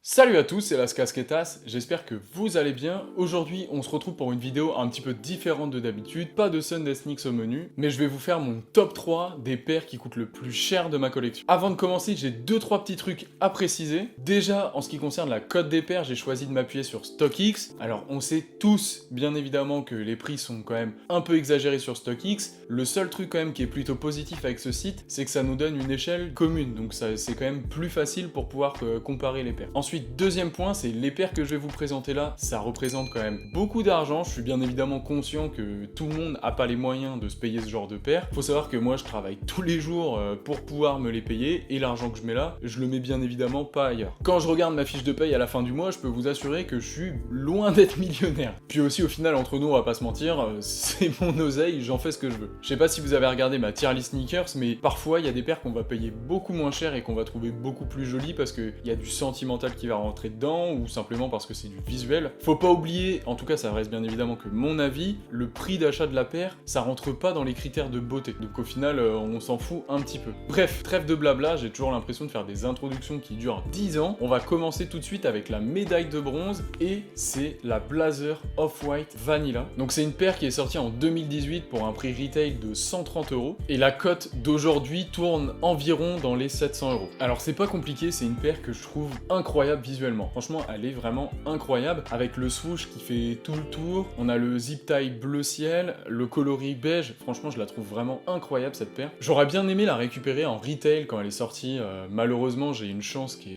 Salut à tous, c'est Las Casquetas, j'espère que vous allez bien. Aujourd'hui, on se retrouve pour une vidéo un petit peu différente de d'habitude, pas de Sunday Sneaks au menu, mais je vais vous faire mon top 3 des paires qui coûtent le plus cher de ma collection. Avant de commencer, j'ai 2-3 petits trucs à préciser. Déjà, en ce qui concerne la cote des paires, j'ai choisi de m'appuyer sur StockX. Alors, on sait tous, bien évidemment, que les prix sont quand même un peu exagérés sur StockX. Le seul truc quand même qui est plutôt positif avec ce site, c'est que ça nous donne une échelle commune, donc c'est quand même plus facile pour pouvoir comparer les paires. Ensuite, deuxième point, c'est les paires que je vais vous présenter là, ça représente quand même beaucoup d'argent. Je suis bien évidemment conscient que tout le monde n'a pas les moyens de se payer ce genre de paires. Faut savoir que moi je travaille tous les jours pour pouvoir me les payer, et l'argent que je mets là, je le mets bien évidemment pas ailleurs. Quand je regarde ma fiche de paye à la fin du mois, je peux vous assurer que je suis loin d'être millionnaire. Puis aussi au final, entre nous, on va pas se mentir, c'est mon oseille, j'en fais ce que je veux. Je sais pas si vous avez regardé ma tier list sneakers, mais parfois il y a des paires qu'on va payer beaucoup moins cher et qu'on va trouver beaucoup plus jolies parce qu'il y a du sentimental qui va rentrer dedans, ou simplement parce que c'est du visuel. Faut pas oublier, en tout cas ça reste bien évidemment que mon avis, le prix d'achat de la paire, ça rentre pas dans les critères de beauté. Donc au final, on s'en fout un petit peu. Bref, trêve de blabla, j'ai toujours l'impression de faire des introductions qui durent 10 ans. On va commencer tout de suite avec la médaille de bronze, et c'est la Blazer Off-White Vanilla. Donc c'est une paire qui est sortie en 2018 pour un prix retail de 130 €, et la cote d'aujourd'hui tourne environ dans les 700 €. Alors c'est pas compliqué, c'est une paire que je trouve incroyable visuellement. Franchement, elle est vraiment incroyable, avec le swoosh qui fait tout le tour. On a le zip tie bleu ciel, le coloris beige. Franchement, je la trouve vraiment incroyable cette paire. J'aurais bien aimé la récupérer en retail quand elle est sortie. Malheureusement, j'ai une chance qui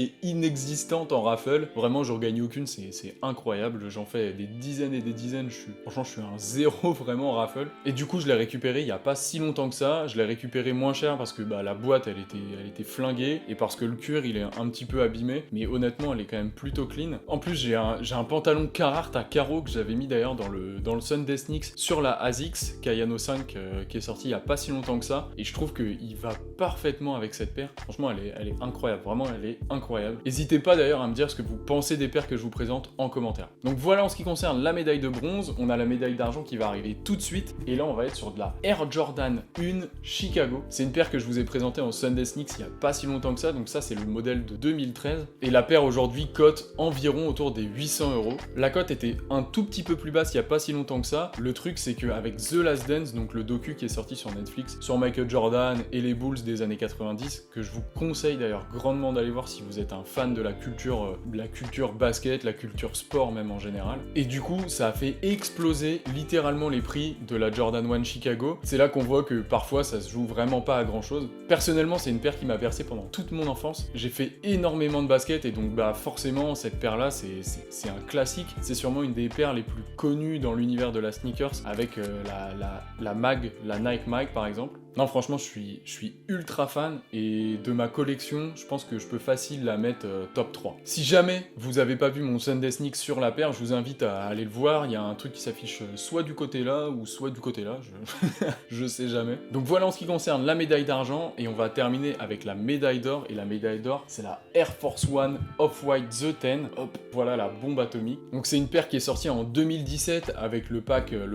est inexistante en raffle. Vraiment, je regagne aucune, c'est incroyable. J'en fais des dizaines et des dizaines. Franchement, je suis un zéro vraiment en raffle. Et du coup, je l'ai récupérée il y a pas si longtemps que ça. Je l'ai récupérée moins cher parce que la boîte, elle était flinguée, et parce que le cuir, il est un petit peu abîmé. Mais honnêtement, elle est quand même plutôt clean. En plus, j'ai un pantalon Carhartt à carreaux que j'avais mis d'ailleurs dans le Sunday Sneaks sur la ASICS Kayano 5 qui est sorti il y a pas si longtemps que ça, et je trouve qu'il va parfaitement avec cette paire. Franchement, elle est incroyable, vraiment elle est incroyable. N'hésitez pas d'ailleurs à me dire ce que vous pensez des paires que je vous présente en commentaire. Donc voilà en ce qui concerne la médaille de bronze. On a la médaille d'argent qui va arriver tout de suite, et là on va être sur de la Air Jordan 1 Chicago. C'est une paire que je vous ai présentée en Sunday Sneaks il y a pas si longtemps que ça, donc ça c'est le modèle de 2013, et la paire aujourd'hui cote environ autour des 800 €. La cote était un tout petit peu plus basse il y a pas si longtemps que ça. Le truc c'est qu'avec The Last Dance, donc le docu qui est sorti sur Netflix sur Michael Jordan et les Bulls des années 90, que je vous conseille d'ailleurs grandement d'aller voir si vous êtes un fan de la culture basket, la culture sport même en général. Et du coup, ça a fait exploser littéralement les prix de la Jordan 1 Chicago. C'est là qu'on voit que parfois ça se joue vraiment pas à grand chose. Personnellement, c'est une paire qui m'a bercé pendant toute mon enfance. J'ai fait énormément de basket, et donc forcément cette paire là c'est un classique. C'est sûrement une des paires les plus connues dans l'univers de la sneakers, avec la mag, la Nike Mag par exemple. Non, franchement, je suis ultra fan, et de ma collection, je pense que je peux facile la mettre top 3. Si jamais vous avez pas vu mon Sunday Sneak sur la paire, je vous invite à aller le voir. Il y a un truc qui s'affiche soit du côté là, ou soit du côté là, je sais jamais. Donc voilà en ce qui concerne la médaille d'argent, et on va terminer avec la médaille d'or, et la médaille d'or, c'est la Air Force One Off-White The 10. Hop, voilà la bombe atomique. Donc c'est une paire qui est sortie en 2017 avec le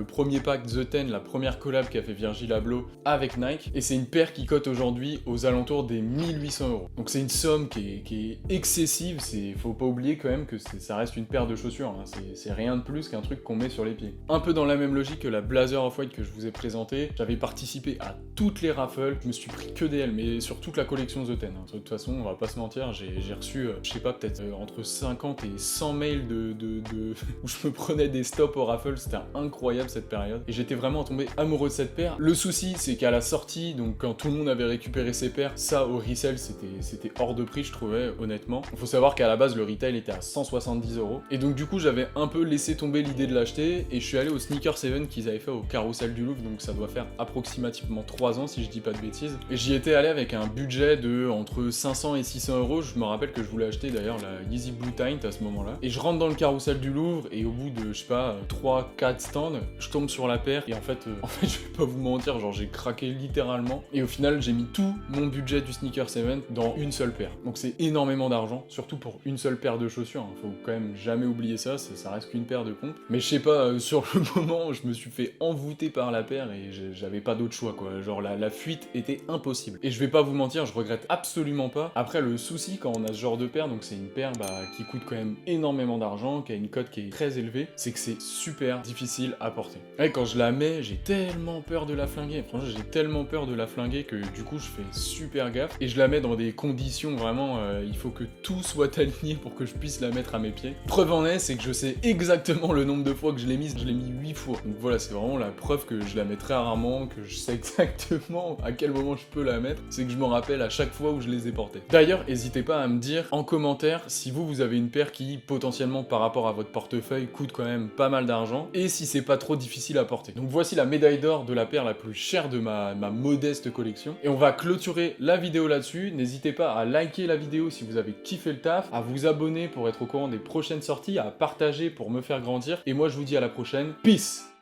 premier pack The 10, la première collab qu'a fait Virgil Abloh avec Nike. Et c'est une paire qui cote aujourd'hui aux alentours des 1800 €. Donc c'est une somme qui est excessive. Faut pas oublier quand même que ça reste une paire de chaussures, hein. C'est rien de plus qu'un truc qu'on met sur les pieds. Un peu dans la même logique que la Blazer Off-White que je vous ai présentée. J'avais participé à toutes les raffles, je me suis pris que des L, mais sur toute la collection The 10. Hein. De toute façon, on va pas se mentir, j'ai reçu, je sais pas, peut-être entre 50 et 100 mails où je me prenais des stops au raffle. C'était incroyable cette période, et j'étais vraiment tombé amoureux de cette paire. Le souci, c'est qu'à la sortie, donc quand tout le monde avait récupéré ses paires, ça au resell c'était hors de prix, je trouvais, honnêtement. Il faut savoir qu'à la base le retail était à 170 €, et donc du coup j'avais un peu laissé tomber l'idée de l'acheter, et je suis allé au Sneaker 7 qu'ils avaient fait au Carrousel du Louvre, donc ça doit faire approximativement 3 ans si je dis pas de bêtises, et j'y étais allé avec un budget de entre 500 et 600 €. Je me rappelle que je voulais acheter d'ailleurs la Yeezy Blue Tint à ce moment-là, et je rentre dans le Carrousel du Louvre, et au bout de, je sais pas, 3-4 stands, je tombe sur la paire, et en fait je vais pas vous mentir, genre j'ai craqué littéralement. Et au final, j'ai mis tout mon budget du sneakers event dans une seule paire. Donc c'est énormément d'argent, surtout pour une seule paire de chaussures, hein. Faut quand même jamais oublier ça, ça reste qu'une paire de comptes. Mais je sais pas, sur le moment, je me suis fait envoûter par la paire et j'avais pas d'autre choix, quoi. Genre la fuite était impossible. Et je vais pas vous mentir, je regrette absolument pas. Après, le souci quand on a ce genre de paire, donc c'est une paire qui coûte quand même énormément d'argent, qui a une cote qui est très élevée, c'est que c'est super difficile à porter. Et quand je la mets, j'ai tellement peur de la flinguer. Franchement, j'ai tellement peur de la flinguer que du coup, je fais super gaffe. Et je la mets dans des conditions vraiment, il faut que tout soit aligné pour que je puisse la mettre à mes pieds. Preuve en est, c'est que je sais exactement le nombre de fois que je l'ai mise. Je l'ai mis 8 fois. Donc voilà, c'est vraiment la preuve que je la mets très rarement, que je sais exactement à quel moment je peux la mettre. C'est que je me rappelle à chaque fois où je les ai portées. D'ailleurs, n'hésitez pas à me dire en commentaire si vous avez une paire qui, potentiellement par rapport à votre portefeuille, coûte quand même pas mal d'argent, et si c'est pas trop difficile à porter. Donc voici la médaille d'or de la paire la plus chère de ma modeste collection. Et on va clôturer la vidéo là-dessus. N'hésitez pas à liker la vidéo si vous avez kiffé le taf, à vous abonner pour être au courant des prochaines sorties, à partager pour me faire grandir. Et moi je vous dis à la prochaine. Peace!